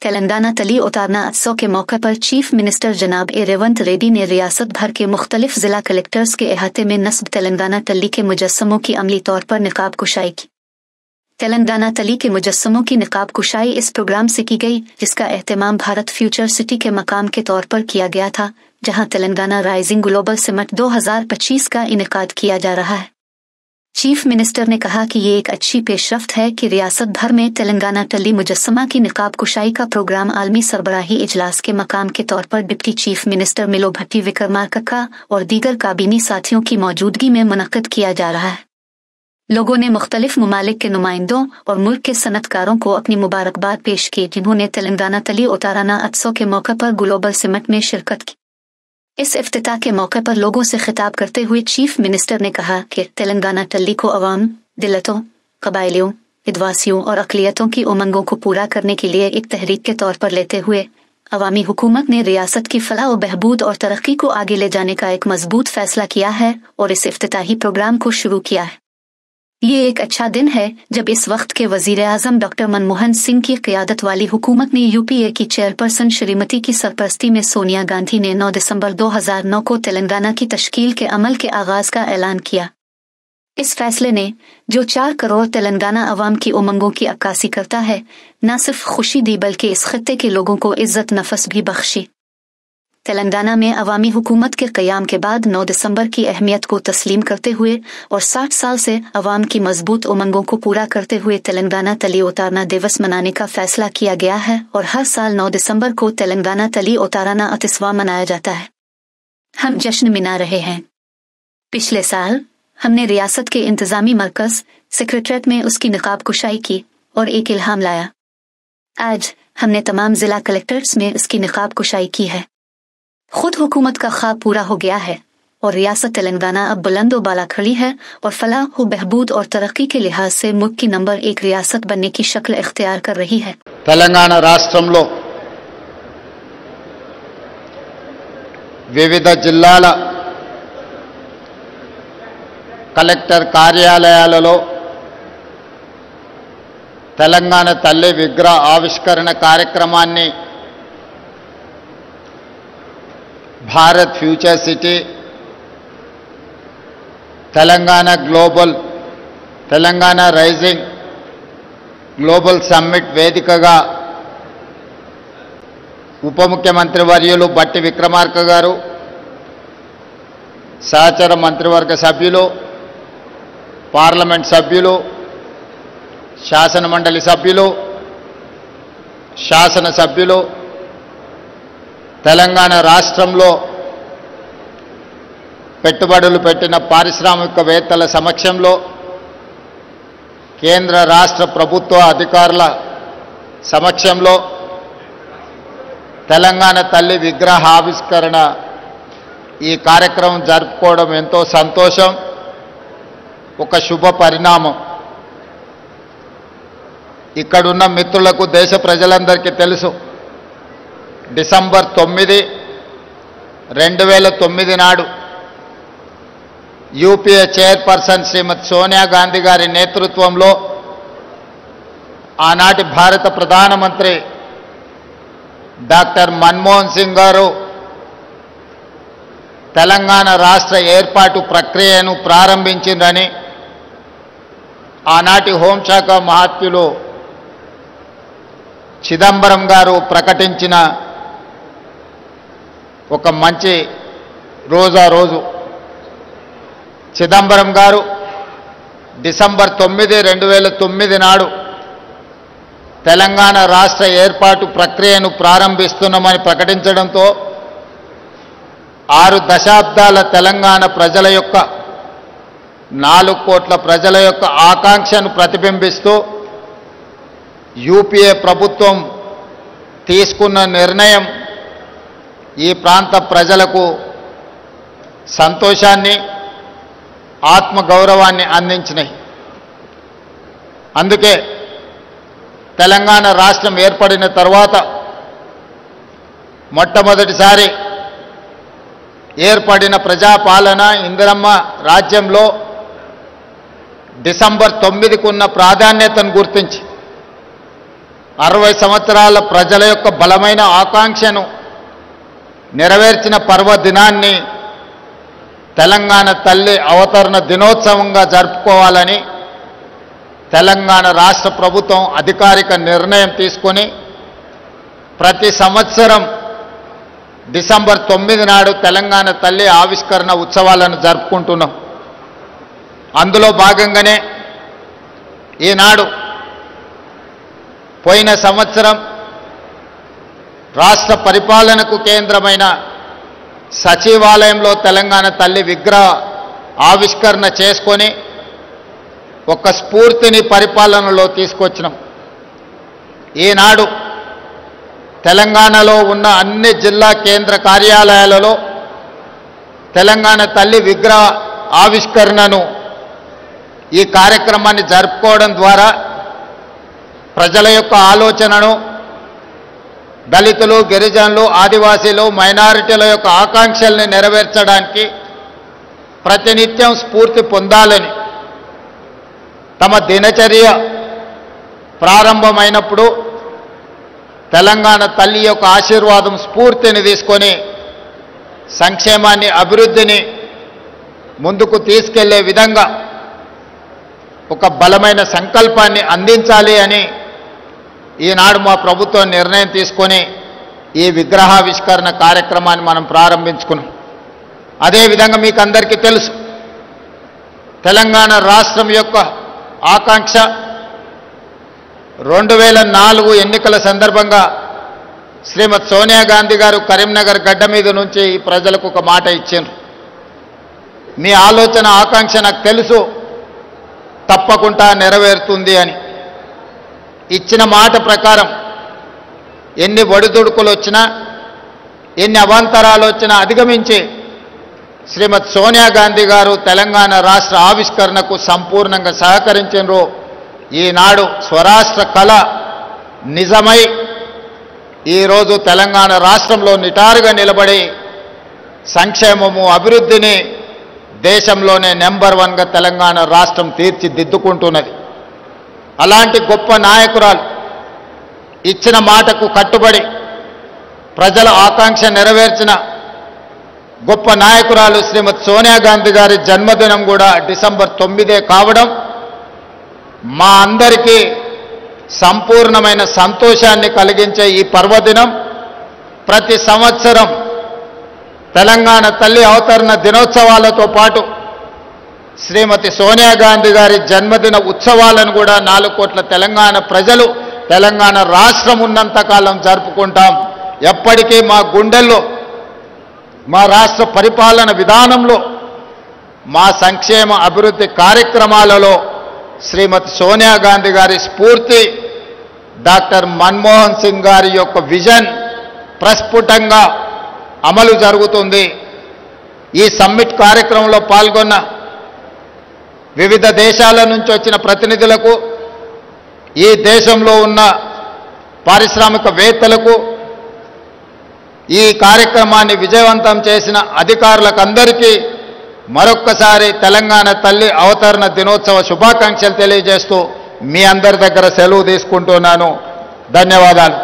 तेलंगाना तली उतारना उत्सव के मौके पर चीफ मिनिस्टर जनाब रेवंत रेड्डी ने रियासत भर के मुख्तलिफ जिला कलेक्टर्स के अहाते में नस्ब तेलंगाना तली के मुजस्समों की अमली तौर पर निकाब कुशाई की। तेलंगाना तली के मुजस्समों की निकाब कुशाई इस प्रोग्राम से की गई, जिसका एहतमाम भारत फ्यूचर सिटी के मकाम के तौर पर किया गया था, जहां तेलंगाना राइजिंग ग्लोबल समिट 2025 का इनेकाद किया जा रहा है। चीफ मिनिस्टर ने कहा कि ये एक अच्छी पेशरफ्त है कि रियासत भर में तेलंगाना टल्ली मुजस्समा की निकाब कुशाई का प्रोग्राम आलमी सरबराही इजलास के मकाम के तौर पर डिप्टी चीफ मिनिस्टर मिलो भट्टी विक्रमार्का और दीगर काबीनी साथियों की मौजूदगी में मुनक्किद किया जा रहा है। लोगों ने मुख्तलिफ ममालिक के नुमाइंदों और मुल्क के सनतकारों को अपनी मुबारकबाद पेश की, जिन्होंने तेलंगाना तली उताराना उत्सव के मौके पर ग्लोबल समिट में शिरकत की। इस इफ्तिताह के मौके पर लोगों से खिताब करते हुए चीफ मिनिस्टर ने कहा कि तेलंगाना टल्ली को अवाम, दिलतों, कबायलियों, आदिवासियों और अक़लियतों की उमंगों को पूरा करने के लिए एक तहरीक के तौर पर लेते हुए अवामी हुकूमत ने रियासत की फलाह व बहबूद और तरक्की को आगे ले जाने का एक मजबूत फैसला किया है और इस इफ्तिताही प्रोग्राम को शुरू किया है। ये एक अच्छा दिन है जब इस वक्त के वजीर आज़म डॉक्टर मनमोहन सिंह की क़ियादत वाली हुकूमत ने यूपीए की चेयरपर्सन श्रीमती की सरपरस्ती में सोनिया गांधी ने 9 दिसंबर 2009 को तेलंगाना की तश्कील के अमल के आगाज का ऐलान किया। इस फैसले ने, जो 4 करोड़ तेलंगाना अवाम की उमंगों की अक्कासी करता है, न सिर्फ खुशी दी बल्कि इस खत्ते के लोगों को इज्जत नफस भी बख्शी। तेलंगाना में अवामी हुकूमत के क़याम के बाद 9 दिसंबर की अहमियत को तस्लीम करते हुए और 60 साल से अवाम की मजबूत उमंगों को पूरा करते हुए तेलंगाना तली उतारना दिवस मनाने का फैसला किया गया है और हर साल 9 दिसंबर को तेलंगाना तली उताराना अतिस्वा मनाया जाता है। हम जश्न मना रहे हैं। पिछले साल हमने रियासत के इंतजामी मरकज सेक्रेटरीट में उसकी निकाब कुशाई की और एक इल्हाम लाया। आज हमने तमाम जिला कलेक्टर्स में उसकी निकाब कुशाई की है। खुद हुकूमत का ख्वाब पूरा हो गया है और रियासत तेलंगाना अब बुलंद व बाला खड़ी है और फलाह व बहबूद और तरक्की के लिहाज से मुल्क की नंबर 1 रियासत बनने की शक्ल इख्तियार कर रही है। तेलंगाना राष्ट्रंलो विविध जिल्लाల కలెక్టర్ కార్యాలయాలలో తెలంగాణ తల్లి విగ్రహ ఆవిష్కరణ కార్యక్రమాన్ని Bharat future city Telangana rising global summit वेदिकगा उप मुख्यमंत्री वर्युलु भट्टी विक्रमार्का गारू, सहचर मंत्रिवर्ग सभ्युलु, पार्लमेंट सभ्युलु, शासन मंडली सभ्युलु, शासन सभ्युलु, తెలంగాణ రాష్ట్రంలో పెట్టుబడులు పెట్టిన పారిశ్రామికవేత్తల సమక్షంలో కేంద్ర రాష్ట్ర ప్రభుత్వ అధికారుల సమక్షంలో తెలంగాణ తల్లి విగ్రహ ఆవిష్కరణ ఈ కార్యక్రమం జరుపుకోవడం ఎంతో సంతోషం, ఒక శుభ పరిణామం. ఇక్కడున్న మిత్రులకు, దేశ ప్రజలందరికీ తెలుసు, డిసెంబర్ 9, 2009 నాడు యూపీఏ చైర్పర్సన్ శ్రీమతి సోనియా గాంధీ గారి నేతృత్వంలో ఆనాటి భారత ప్రధానమంత్రి డాక్టర్ మన్మోహన్ సింగ్ గారు తెలంగాణ రాష్ట్ర ఏర్పాటు ప్రక్రియను ప్రారంభించిందని ఆనాటి హోంశాఖ మహాత్ములు చిదంబరం గారు ప్రకటించిన ఒక మంచి రోజు చిదంబరం గారు డిసెంబర్ 9, 2009 నాడు తెలంగాణ రాష్ట్ర ఏర్పాటు ప్రక్రియను ప్రారంభిస్తున్నామని ప్రకటించడంతో 6 దశాబ్దాల తెలంగాణ ప్రజల యొక్క 4 కోట్ల ప్రజల యొక్క ఆకాంక్షను ప్రతిబింబిస్తూ యూపీఏ ప్రభుత్వం తీసుకున్న నిర్ణయం ఈ ప్రాంత ప్రజలకు సంతోషాన్ని, ఆత్మగౌరవాన్ని అందించినాయి. అందుకే తెలంగాణ రాష్ట్రం ఏర్పడిన తర్వాత మొట్టమొదటిసారి ఏర్పడిన ప్రజాపాలన ఇందిరమ్మ రాజ్యంలో డిసెంబర్ 9కు ఉన్న ప్రాధాన్యతను గుర్తించి 60 సంవత్సరాల ప్రజల యొక్క బలమైన ఆకాంక్షను నెరవేర్చిన పర్వదినాన్ని తెలంగాణ తల్లి అవతరణ దినోత్సవంగా జరుపుకోవాలని తెలంగాణ రాష్ట్ర ప్రభుత్వం అధికారిక నిర్ణయం తీసుకొని ప్రతి సంవత్సరం డిసెంబర్ 9 నాడు తెలంగాణ తల్లి ఆవిష్కరణ ఉత్సవాలను జరుపుకుంటున్నాం. అందులో భాగంగానే ఈనాడు పోయిన సంవత్సరం రాష్ట్ర పరిపాలనకు కేంద్రమైన సచివాలయంలో తెలంగాణ తల్లి విగ్రహ ఆవిష్కరణ చేసుకొని ఒక స్ఫూర్తిని పరిపాలనలో తీసుకొచ్చినాం. ఈనాడు తెలంగాణలో ఉన్న అన్ని జిల్లా కేంద్ర కార్యాలయాలలో తెలంగాణ తల్లి విగ్రహ ఆవిష్కరణను ఈ కార్యక్రమాన్ని జరుపుకోవడం ద్వారా ప్రజల యొక్క ఆలోచనను దళితులు, గిరిజనులు, ఆదివాసీలు, మైనారిటీల యొక్క ఆకాంక్షల్ని నెరవేర్చడానికి ప్రతినిత్యం స్ఫూర్తి పొందాలని తమ దినచర్య ప్రారంభమైనప్పుడు తెలంగాణ తల్లి యొక్క ఆశీర్వాదం స్ఫూర్తిని తీసుకొని సంక్షేమాన్ని, అభివృద్ధిని ముందుకు తీసుకెళ్లే విధంగా ఒక బలమైన సంకల్పాన్ని అందించాలి అని ఈనాడు మా ప్రభుత్వం నిర్ణయం తీసుకొని ఈ విగ్రహావిష్కరణ కార్యక్రమాన్ని మనం ప్రారంభించుకున్నాం. అదేవిధంగా మీకు అందరికీ తెలుసు, తెలంగాణ రాష్ట్రం యొక్క ఆకాంక్ష 2004 ఎన్నికల సందర్భంగా శ్రీమతి సోనియా గాంధీ గారు కరీంనగర్ గడ్డ మీద నుంచి ఈ ప్రజలకు ఒక మాట ఇచ్చారు. మీ ఆలోచన, ఆకాంక్ష నాకు తెలుసు, తప్పకుండా నెరవేరుతుంది అని ఇచ్చిన మాట ప్రకారం ఎన్ని ఒడిదుడుకులు వచ్చినా, ఎన్ని అవాంతరాలు వచ్చినా అధిగమించి శ్రీమతి సోనియా గాంధీ గారు తెలంగాణ రాష్ట్ర ఆవిష్కరణకు సంపూర్ణంగా సహకరించారు. ఈనాడు స్వరాష్ట్ర కళ నిజమై ఈరోజు తెలంగాణ రాష్ట్రంలో నిటారుగా నిలబడి సంక్షేమము, అభివృద్ధిని దేశంలోనే నెంబర్ 1గా తెలంగాణ రాష్ట్రం తీర్చిదిద్దుకుంటున్నది. అలాంటి గొప్ప నాయకురాలు ఇచ్చిన మాటకు కట్టుబడి ప్రజల ఆకాంక్ష నెరవేర్చిన గొప్ప నాయకురాలు శ్రీమతి సోనియా గాంధీ గారి జన్మదినం కూడా డిసెంబర్ 9 కావడం మా అందరికీ సంపూర్ణమైన సంతోషాన్ని కలిగించే ఈ పర్వదినం ప్రతి సంవత్సరం తెలంగాణ తల్లి అవతరణ దినోత్సవాలతో పాటు శ్రీమతి సోనియా గాంధీ గారి జన్మదిన ఉత్సవాలను కూడా 4 కోట్ల తెలంగాణ ప్రజలు తెలంగాణ రాష్ట్రం ఉన్నంతకాలం జరుపుకుంటాం. ఎప్పటికీ మా గుండెల్లో, మా రాష్ట్ర పరిపాలన విధానంలో, మా సంక్షేమ అభివృద్ధి కార్యక్రమాలలో శ్రీమతి సోనియా గాంధీ గారి స్ఫూర్తి, డాక్టర్ మన్మోహన్ సింగ్ గారి యొక్క విజన్ ప్రస్ఫుటంగా అమలు జరుగుతుంది. ఈ సమ్మిట్ కార్యక్రమంలో పాల్గొన్న వివిధ దేశాల నుంచి వచ్చిన ప్రతినిధులకు, ఈ దేశంలో ఉన్న పారిశ్రామికవేత్తలకు, ఈ కార్యక్రమాన్ని విజయవంతం చేసిన అధికారులకందరికీ మరొక్కసారి తెలంగాణ తల్లి అవతరణ దినోత్సవ శుభాకాంక్షలు తెలియజేస్తూ మీ అందరి దగ్గర సెలవు తీసుకుంటున్నాను. ధన్యవాదాలు.